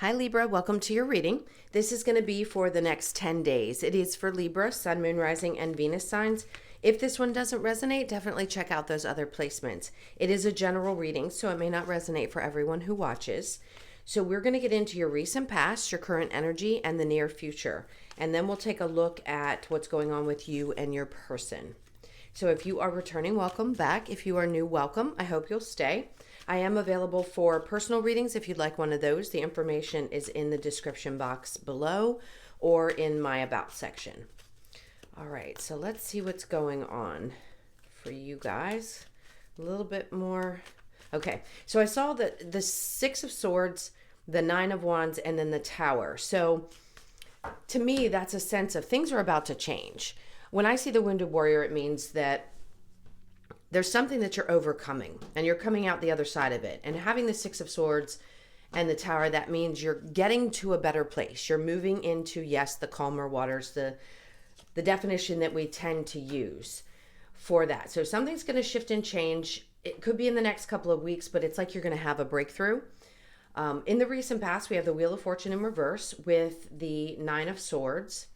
Hi Libra, welcome to your reading. This is going to be for the next 10 days. It is for Libra, Sun, Moon, Rising, and Venus signs. If this one doesn't resonate, definitely check out those other placements. It is a general reading, so it may not resonate for everyone who watches. So we're going to get into your recent past, your current energy, and the near future. And then we'll take a look at what's going on with you and your person. So if you are returning, welcome back. If you are new, welcome. I hope you'll stay. I am available for personal readings if you'd like one of those. The information is in the description box below or in my About section. All right, so let's see what's going on for you guys. A little bit more. Okay, so I saw that the Six of Swords, the Nine of Wands, and then the Tower. So to me, that's a sense of things are about to change. When I see the Wounded Warrior, it means that there's something that you're overcoming and you're coming out the other side of it. And having the Six of Swords and the Tower, that means you're getting to a better place. You're moving into, yes, the calmer waters, the definition that we tend to use for that. So something's going to shift and change. It could be in the next couple of weeks, but it's like you're going to have a breakthrough. In the recent past, we have the Wheel of Fortune in reverse with the Nine of Swords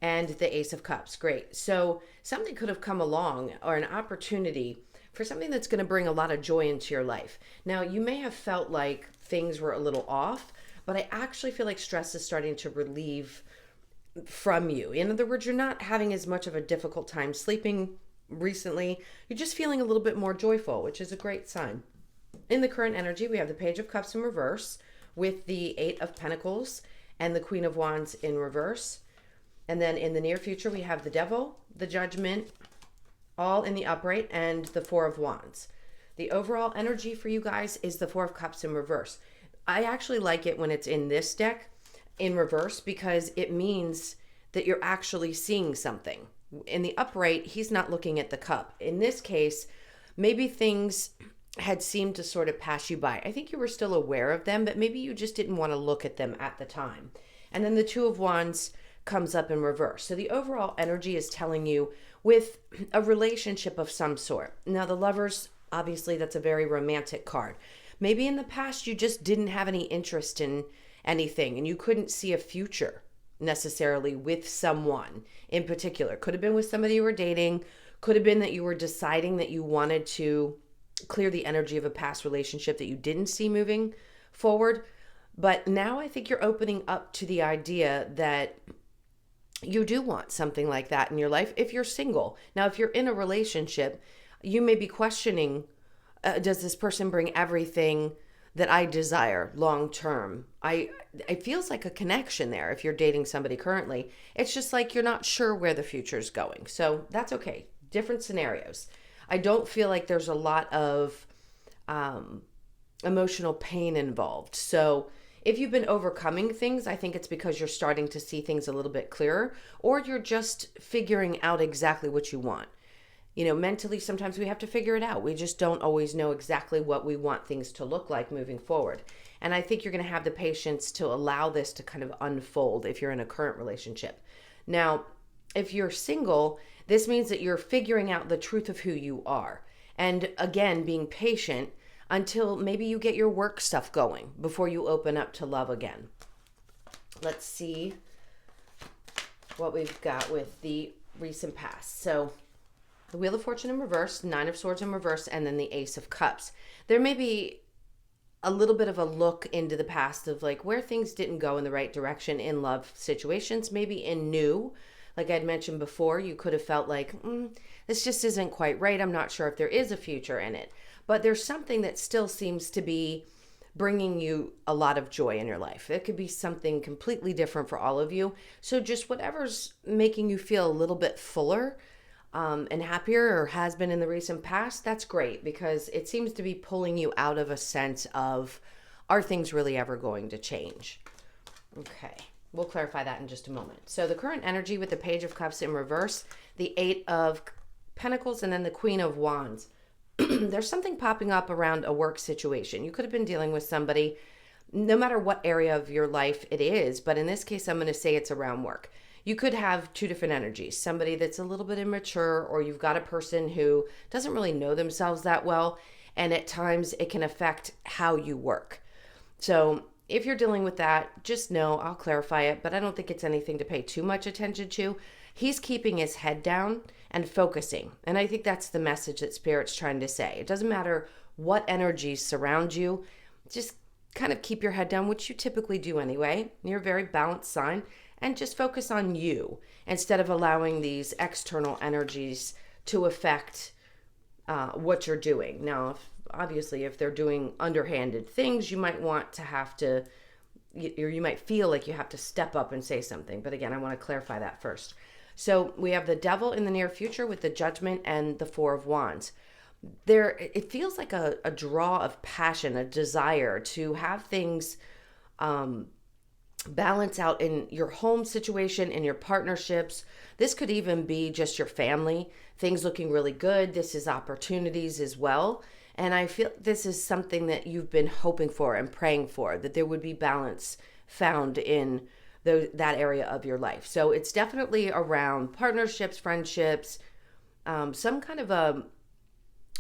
and the Ace of Cups. Great. So something could have come along, or an opportunity for something that's going to bring a lot of joy into your life. Now, you may have felt like things were a little off, but I actually feel like stress is starting to relieve from you. In other words, you're not having as much of a difficult time sleeping recently. You're just feeling a little bit more joyful, which is a great sign. In the current energy, we have the Page of Cups in reverse with the Eight of Pentacles and the Queen of Wands in reverse. And then in the near future, we have the Devil, the Judgment, all in the upright, and the Four of Wands. The overall energy for you guys is the Four of Cups in reverse. I actually like it when it's in this deck in reverse because it means that you're actually seeing something. In the upright, he's not looking at the cup. In this case, maybe things had seemed to sort of pass you by. I think you were still aware of them, but maybe you just didn't want to look at them at the time. And then the Two of Wands comes up in reverse. So the overall energy is telling you with a relationship of some sort. Now the Lovers, obviously that's a very romantic card. Maybe in the past you just didn't have any interest in anything and you couldn't see a future necessarily with someone in particular. Could have been with somebody you were dating, could have been that you were deciding that you wanted to clear the energy of a past relationship that you didn't see moving forward. But now I think you're opening up to the idea that you do want something like that in your life if you're single. Now, if you're in a relationship, you may be questioning, does this person bring everything that I desire long term? It feels like a connection there if you're dating somebody currently. It's just like you're not sure where the future's going. So that's okay. Different scenarios. I don't feel like there's a lot of emotional pain involved. So if you've been overcoming things, I think it's because you're starting to see things a little bit clearer, or you're just figuring out exactly what you want. You know, mentally, sometimes we have to figure it out. We just don't always know exactly what we want things to look like moving forward. And I think you're going to have the patience to allow this to kind of unfold if you're in a current relationship. Now, if you're single, this means that you're figuring out the truth of who you are. And again, being patient until maybe you get your work stuff going before you open up to love again. Let's see what we've got with the recent past. So the Wheel of Fortune in reverse, Nine of Swords in reverse, and then the Ace of Cups. There may be a little bit of a look into the past of like where things didn't go in the right direction in love situations, maybe in new. Like I'd mentioned before, you could have felt like, this just isn't quite right. I'm not sure if there is a future in it. But there's something that still seems to be bringing you a lot of joy in your life. It could be something completely different for all of you. So just whatever's making you feel a little bit fuller and happier or has been in the recent past, that's great because it seems to be pulling you out of a sense of, are things really ever going to change? Okay. We'll clarify that in just a moment. So the current energy with the Page of Cups in reverse, the Eight of Pentacles, and then the Queen of Wands. There's something popping up around a work situation. You could have been dealing with somebody, no matter what area of your life it is, but in this case, I'm going to say it's around work. You could have two different energies, somebody that's a little bit immature, or you've got a person who doesn't really know themselves that well, and at times it can affect how you work. So if you're dealing with that, just know, I'll clarify it, but I don't think it's anything to pay too much attention to. He's keeping his head down and focusing. And I think that's the message that Spirit's trying to say. It doesn't matter what energies surround you, just kind of keep your head down, which you typically do anyway. You're a very balanced sign, and just focus on you instead of allowing these external energies to affect what you're doing. Now, obviously, if they're doing underhanded things, you might want to have to, you might feel like you have to step up and say something. But again, I want to clarify that first. So we have the Devil in the near future with the Judgment and the Four of Wands. It feels like a draw of passion, a desire to have things balance out in your home situation, in your partnerships. This could even be just your family, things looking really good. This is opportunities as well. And I feel this is something that you've been hoping for and praying for, that there would be balance found in that area of your life. So it's definitely around partnerships, friendships, some kind of a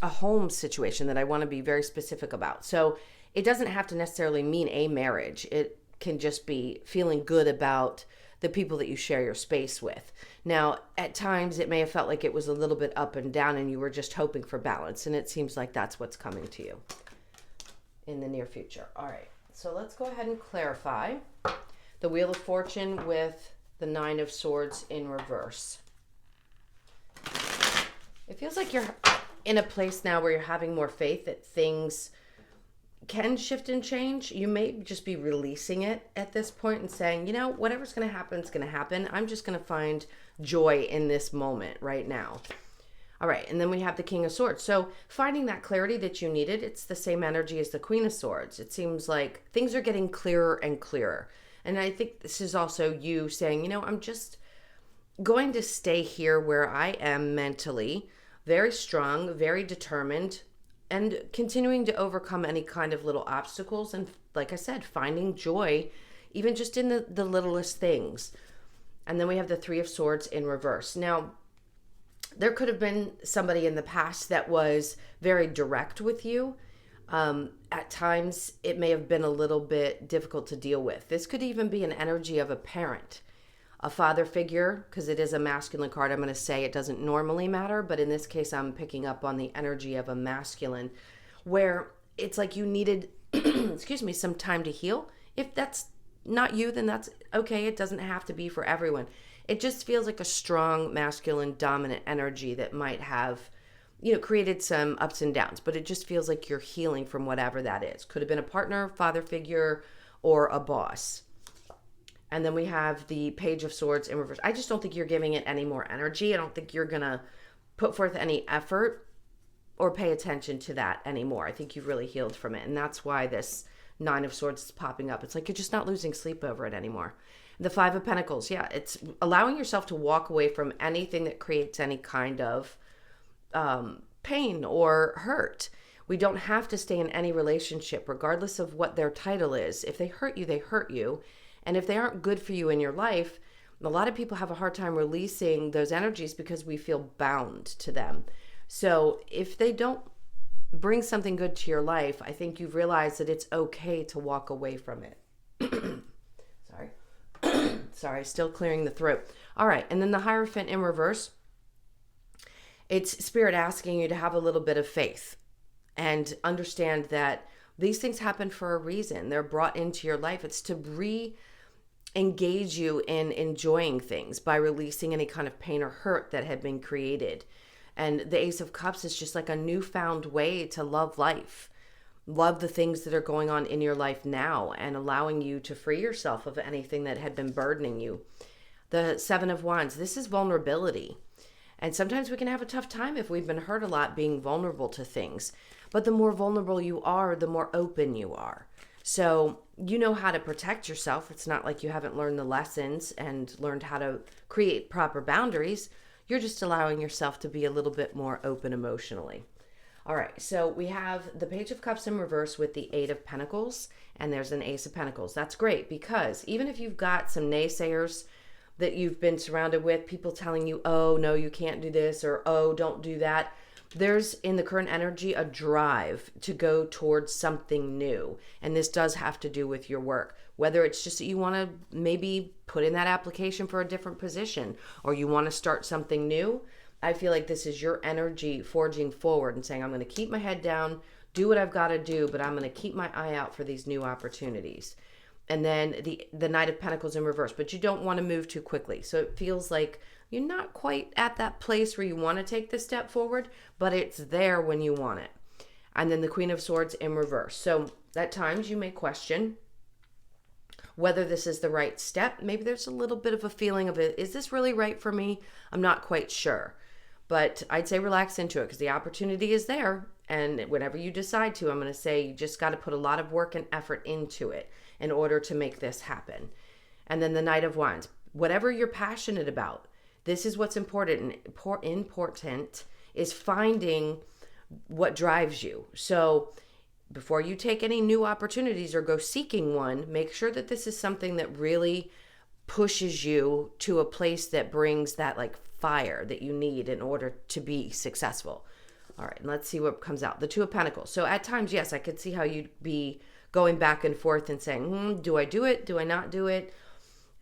home situation that I want to be very specific about. So it doesn't have to necessarily mean a marriage. It can just be feeling good about the people that you share your space with. Now, at times it may have felt like it was a little bit up and down and you were just hoping for balance. And it seems like that's what's coming to you in the near future. All right, so let's go ahead and clarify the Wheel of Fortune with the Nine of Swords in reverse. It feels like you're in a place now where you're having more faith that things can shift and change. You may just be releasing it at this point and saying, whatever's going to happen is going to happen. I'm just going to find joy in this moment right now. All right, and then we have the King of Swords. So finding that clarity that you needed, it's the same energy as the Queen of Swords. It seems like things are getting clearer and clearer. And I think this is also you saying, I'm just going to stay here where I am mentally, very strong, very determined, and continuing to overcome any kind of little obstacles. And like I said, finding joy, even just in the littlest things. And then we have the Three of Swords in reverse. Now, there could have been somebody in the past that was very direct with you. At times, it may have been a little bit difficult to deal with. This could even be an energy of a parent, a father figure, because it is a masculine card. I'm going to say it doesn't normally matter, but in this case, I'm picking up on the energy of a masculine, where it's like you needed, some time to heal. If that's not you, then that's okay. It doesn't have to be for everyone. It just feels like a strong, masculine, dominant energy that might have, created some ups and downs, but it just feels like you're healing from whatever that is. Could have been a partner, father figure, or a boss. And then we have the Page of Swords in reverse. I just don't think you're giving it any more energy. I don't think you're going to put forth any effort or pay attention to that anymore. I think you've really healed from it. And that's why this Nine of Swords is popping up. It's like you're just not losing sleep over it anymore. The Five of Pentacles. Yeah, it's allowing yourself to walk away from anything that creates any kind of pain or hurt. We don't have to stay in any relationship, regardless of what their title is. If they hurt you, they hurt you. And if they aren't good for you in your life, a lot of people have a hard time releasing those energies because we feel bound to them. So if they don't bring something good to your life, I think you've realized that it's okay to walk away from it. Sorry, still clearing the throat. All right, and then the Hierophant in reverse. It's Spirit asking you to have a little bit of faith and understand that these things happen for a reason. They're brought into your life. It's to re-engage you in enjoying things by releasing any kind of pain or hurt that had been created. And the Ace of Cups is just like a newfound way to love life. Love the things that are going on in your life now and allowing you to free yourself of anything that had been burdening you. The Seven of Wands, this is vulnerability. And sometimes we can have a tough time if we've been hurt a lot being vulnerable to things. But the more vulnerable you are, the more open you are. So you know how to protect yourself. It's not like you haven't learned the lessons and learned how to create proper boundaries. You're just allowing yourself to be a little bit more open emotionally. All right, so we have the Page of Cups in reverse with the Eight of Pentacles, and there's an Ace of Pentacles. That's great because even if you've got some naysayers that you've been surrounded with, people telling you, oh, no, you can't do this, or oh, don't do that, there's in the current energy a drive to go towards something new. And this does have to do with your work. Whether it's just that you want to maybe put in that application for a different position, or you want to start something new, I feel like this is your energy forging forward and saying, I'm going to keep my head down, do what I've got to do, but I'm going to keep my eye out for these new opportunities. And then the Knight of Pentacles in reverse, but you don't want to move too quickly. So it feels like you're not quite at that place where you want to take the step forward, but it's there when you want it. And then the Queen of Swords in reverse. So at times you may question whether this is the right step. Maybe there's a little bit of a feeling of it. Is this really right for me? I'm not quite sure. But I'd say relax into it because the opportunity is there. And whenever you decide to, I'm going to say you just got to put a lot of work and effort into it in order to make this happen. And then the Knight of Wands. Whatever you're passionate about, this is what's important is finding what drives you. So before you take any new opportunities or go seeking one, make sure that this is something that really pushes you to a place that brings that like fire that you need in order to be successful. All right, and let's see what comes out. The Two of Pentacles. So at times, yes, I could see how you'd be going back and forth and saying, do I do it? Do I not do it?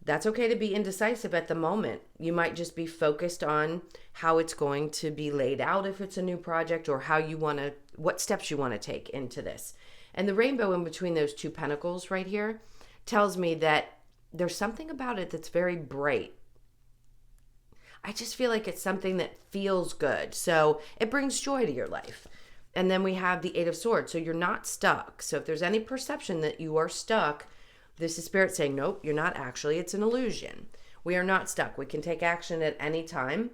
That's okay to be indecisive at the moment. You might just be focused on how it's going to be laid out if it's a new project, or how you want to, what steps you want to take into this. And the rainbow in between those two pentacles right here tells me that there's something about it that's very bright. I just feel like it's something that feels good. So it brings joy to your life. And then we have the Eight of Swords. So you're not stuck. So if there's any perception that you are stuck, this is Spirit saying, nope, you're not actually. It's an illusion. We are not stuck. We can take action at any time.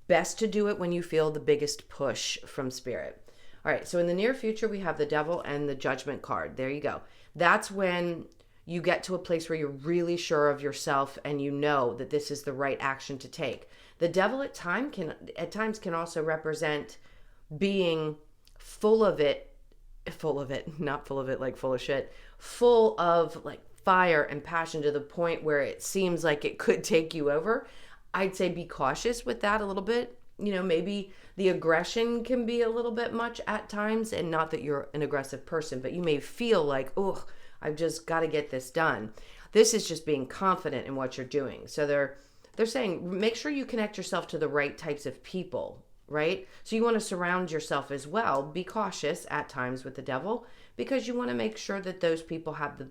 Best to do it when you feel the biggest push from Spirit. All right, so in the near future, we have the Devil and the Judgment card. There you go. That's when you get to a place where you're really sure of yourself and you know that this is the right action to take. The Devil at times can also represent being full of it, not full of it like full of shit, full of like fire and passion to the point where it seems like it could take you over. I'd say be cautious with that a little bit. You know, maybe the aggression can be a little bit much at times, and not that you're an aggressive person, but you may feel like, oh, I've just got to get this done. This is just being confident in what you're doing. So they're saying, make sure you connect yourself to the right types of people, right? So you want to surround yourself as well. Be cautious at times with the Devil, because you want to make sure that those people have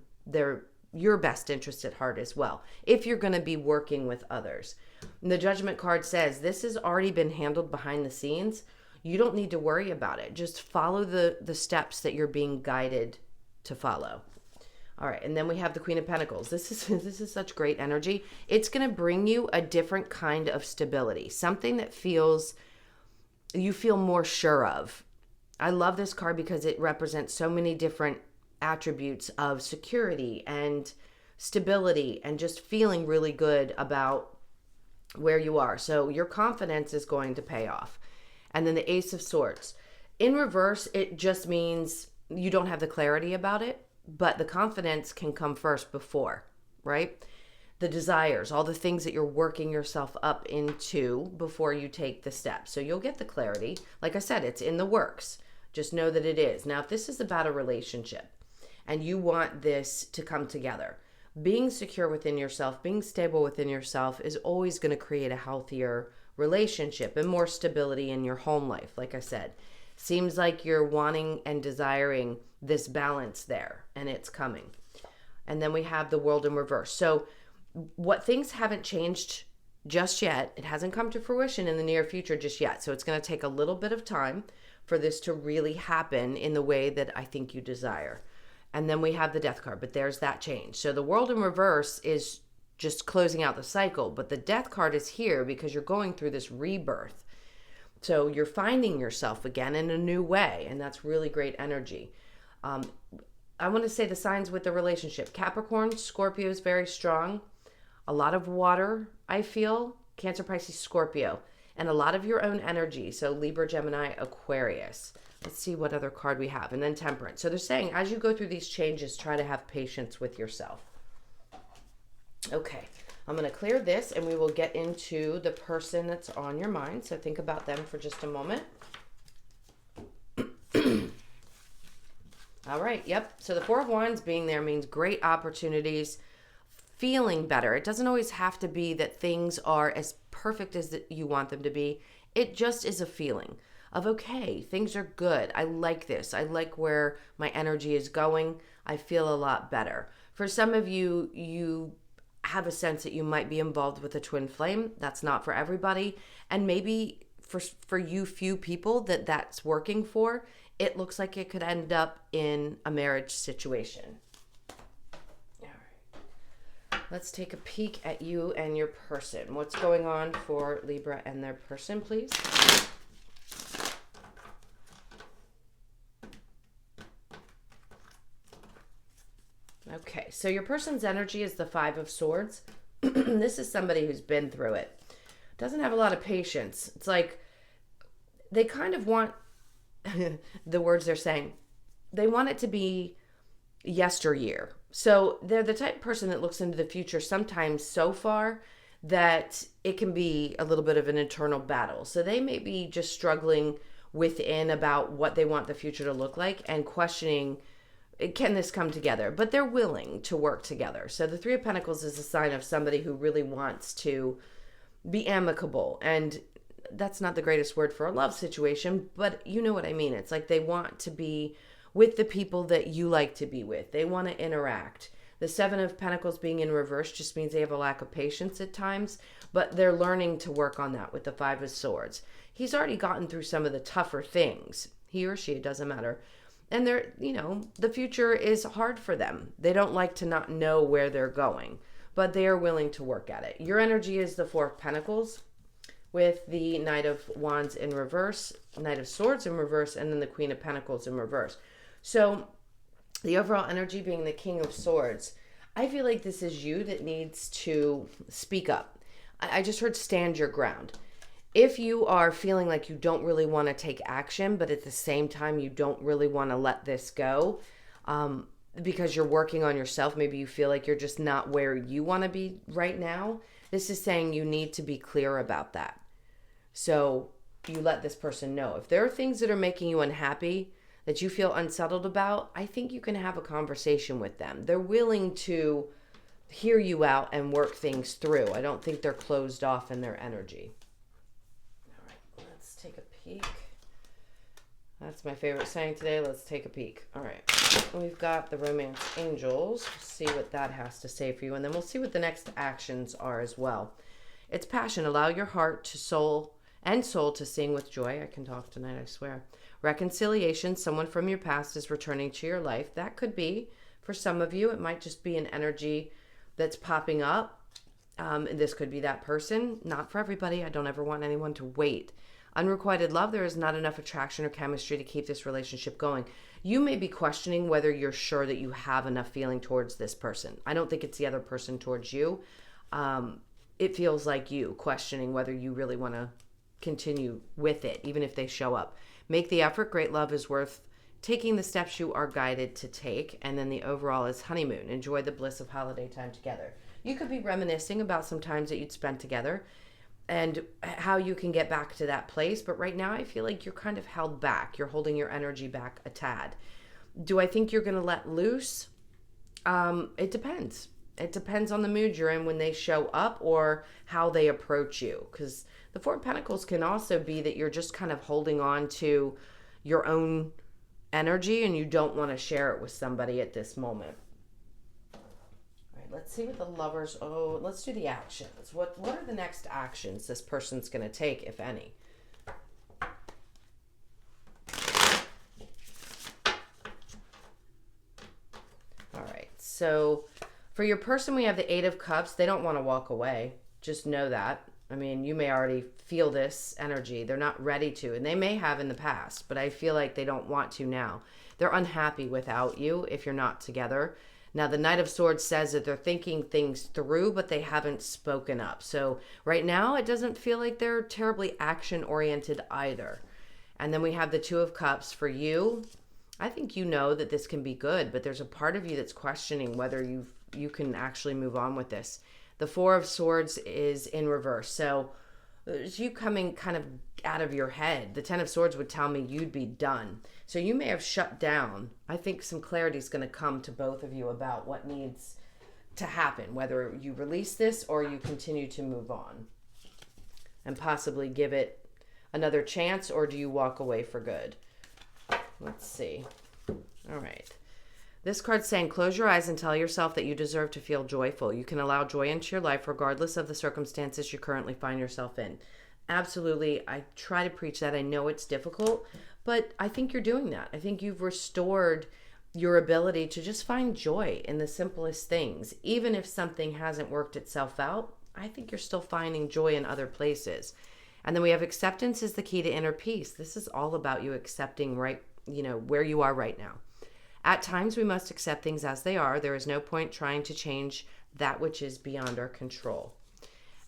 your best interest at heart as well, if you're going to be working with others. And the Judgment card says this has already been handled behind the scenes. You don't need to worry about it. Just follow the steps that you're being guided to follow. All right, and then we have the Queen of Pentacles. This is such great energy. It's going to bring you a different kind of stability, something that you feel more sure of. I love this card because it represents so many different attributes of security and stability and just feeling really good about where you are. So your confidence is going to pay off. And then the Ace of Swords. In reverse, it just means you don't have the clarity about it, but the confidence can come first before, right? The desires, all the things that you're working yourself up into before you take the step. So you'll get the clarity. Like I said, it's in the works. Just know that it is. Now, if this is about a relationship and you want this to come together, being secure within yourself, being stable within yourself is always going to create a healthier relationship and more stability in your home life. Like I said, seems like you're wanting and desiring this balance there, and it's coming. And then we have the World in reverse. So what things haven't changed just yet, it hasn't come to fruition in the near future just yet. So it's going to take a little bit of time for this to really happen in the way that I think you desire. And then we have the Death card, but there's that change. So the World in reverse is just closing out the cycle, but the Death card is here because you're going through this rebirth. So you're finding yourself again in a new way, and that's really great energy. I want to say the signs with the relationship. Capricorn, Scorpio is very strong. A lot of water, I feel. Cancer, Pisces, Scorpio. And a lot of your own energy. So Libra, Gemini, Aquarius. Let's see what other card we have. And then Temperance. So they're saying as you go through these changes, try to have patience with yourself. Okay. I'm going to clear this and we will get into the person that's on your mind. So think about them for just a moment. All right. Yep. So the Four of Wands being there means great opportunities, feeling better. It doesn't always have to be that things are as perfect as you want them to be. It just is a feeling of, okay, things are good. I like this. I like where my energy is going. I feel a lot better. For some of you, you have a sense that you might be involved with a twin flame. That's not for everybody. And maybe for you few people that's working for, it looks like it could end up in a marriage situation. All right. Let's take a peek at you and your person. What's going on for Libra and their person, please? Okay, so your person's energy is the Five of Swords. This is somebody who's been through it. Doesn't have a lot of patience. It's like they kind of want the words they're saying. They want it to be yesteryear. So they're the type of person that looks into the future sometimes so far that it can be a little bit of an internal battle. So they may be just struggling within about what they want the future to look like and questioning, can this come together? But they're willing to work together. So the Three of Pentacles is a sign of somebody who really wants to be amicable. And that's not the greatest word for a love situation, but you know what I mean. It's like they want to be with the people that you like to be with. They want to interact. The Seven of Pentacles being in reverse just means they have a lack of patience at times, but they're learning to work on that with the Five of Swords. He's already gotten through some of the tougher things. He or she, it doesn't matter. And they're, the future is hard for them. They don't like to not know where they're going, but they are willing to work at it. Your energy is the Four of Pentacles with the Knight of Wands in reverse, Knight of Swords in reverse, and then the Queen of Pentacles in reverse. So the overall energy being the King of Swords, I feel like this is you that needs to speak up. I just heard stand your ground. If you are feeling like you don't really want to take action, but at the same time you don't really want to let this go because you're working on yourself, maybe you feel like you're just not where you want to be right now, this is saying you need to be clear about that. So you let this person know. If there are things that are making you unhappy, that you feel unsettled about, I think you can have a conversation with them. They're willing to hear you out and work things through. I don't think they're closed off in their energy. All right, let's take a peek. That's my favorite saying today. Let's take a peek. All right, we've got the Romance Angels. See what that has to say for you, and then we'll see what the next actions are as well. It's passion. Allow your heart to soul to sing with joy. I can talk tonight, I swear. Reconciliation. Someone from your past is returning to your life. That could be, for some of you, it might just be an energy that's popping up. And this could be that person. Not for everybody. I don't ever want anyone to wait. Unrequited love. There is not enough attraction or chemistry to keep this relationship going. You may be questioning whether you're sure that you have enough feeling towards this person. I don't think it's the other person towards you. It feels like you questioning whether you really want to continue with it, even if they show up. Make the effort. Great love is worth taking the steps you are guided to take. And then the overall is honeymoon. Enjoy the bliss of holiday time together. You could be reminiscing about some times that you'd spent together and how you can get back to that place. But right now I feel like you're kind of held back. You're holding your energy back a tad. Do I think you're going to let loose? It depends. It depends on the mood you're in when they show up or how they approach you. Because the Four of Pentacles can also be that you're just kind of holding on to your own energy and you don't want to share it with somebody at this moment. All right, let's see what the Lovers... Oh, let's do the actions. What are the next actions this person's going to take, if any? All right, so for your person, we have the Eight of Cups. They don't want to walk away. Just know that. I mean, you may already feel this energy. They're not ready to, and they may have in the past, but I feel like they don't want to now. They're unhappy without you if you're not together. Now, the Knight of Swords says that they're thinking things through, but they haven't spoken up. So right now, it doesn't feel like they're terribly action-oriented either. And then we have the Two of Cups for you. I think you know that this can be good, but there's a part of you that's questioning whether you can actually move on with this. The Four of Swords is in reverse. So it's you coming kind of out of your head. The Ten of Swords would tell me you'd be done. So you may have shut down. I think some clarity is going to come to both of you about what needs to happen, whether you release this or you continue to move on and possibly give it another chance, or do you walk away for good? Let's see. All right. This card's saying, close your eyes and tell yourself that you deserve to feel joyful. You can allow joy into your life regardless of the circumstances you currently find yourself in. Absolutely. I try to preach that. I know it's difficult, but I think you're doing that. I think you've restored your ability to just find joy in the simplest things. Even if something hasn't worked itself out, I think you're still finding joy in other places. And then we have acceptance is the key to inner peace. This is all about you accepting where you are right now. At times, we must accept things as they are. There is no point trying to change that which is beyond our control.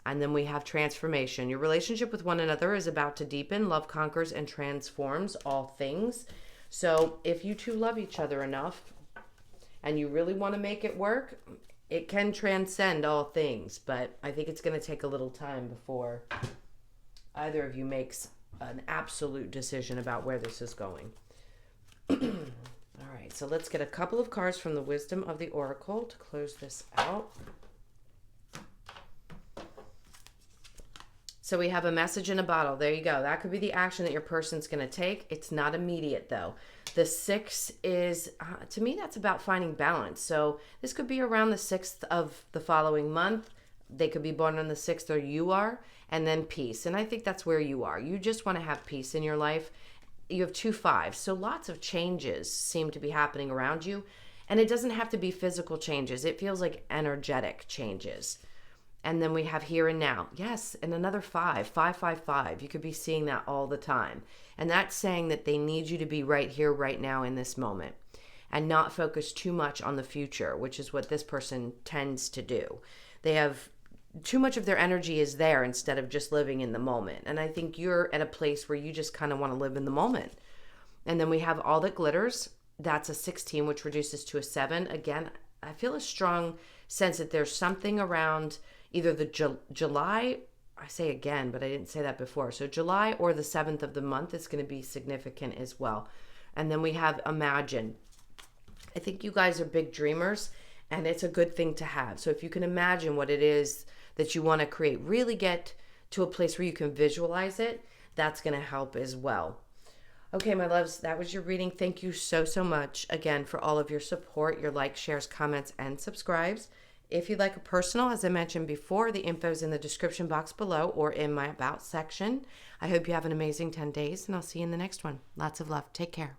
And then we have transformation. Your relationship with one another is about to deepen. Love conquers and transforms all things. So if you two love each other enough and you really want to make it work, it can transcend all things. But I think it's going to take a little time before either of you makes an absolute decision about where this is going. All right, so let's get a couple of cards from the Wisdom of the Oracle to close this out. So we have a message in a bottle. There you go. That could be the action that your person's going to take. It's not immediate, though. The 6 is, to me, that's about finding balance. So this could be around the 6th of the following month. They could be born on the 6th, or you are, and then peace. And I think that's where you are. You just want to have peace in your life. You have 2 5s, so lots of changes seem to be happening around you, and it doesn't have to be physical changes. It feels like energetic changes. And then we have here and now. Yes, and another 5, 5, 5, 5. You could be seeing that all the time, and that's saying that they need you to be right here, right now, in this moment, and not focus too much on the future, which is what this person tends to do. They have too much of their energy is there instead of just living in the moment. And I think you're at a place where you just kind of want to live in the moment. And then we have all that glitters. That's a 16, which reduces to a 7. Again, I feel a strong sense that there's something around either the July, I say again, but I didn't say that before. So July or the 7th of the month is going to be significant as well. And then we have imagine. I think you guys are big dreamers, and it's a good thing to have. So if you can imagine what it is that you want to create, really get to a place where you can visualize it, that's going to help as well. Okay, my loves, that was your reading. Thank you so, so much again for all of your support, your likes, shares, comments, and subscribes. If you'd like a personal, as I mentioned before, the info is in the description box below or in my About section. I hope you have an amazing 10 days, and I'll see you in the next one. Lots of love. Take care.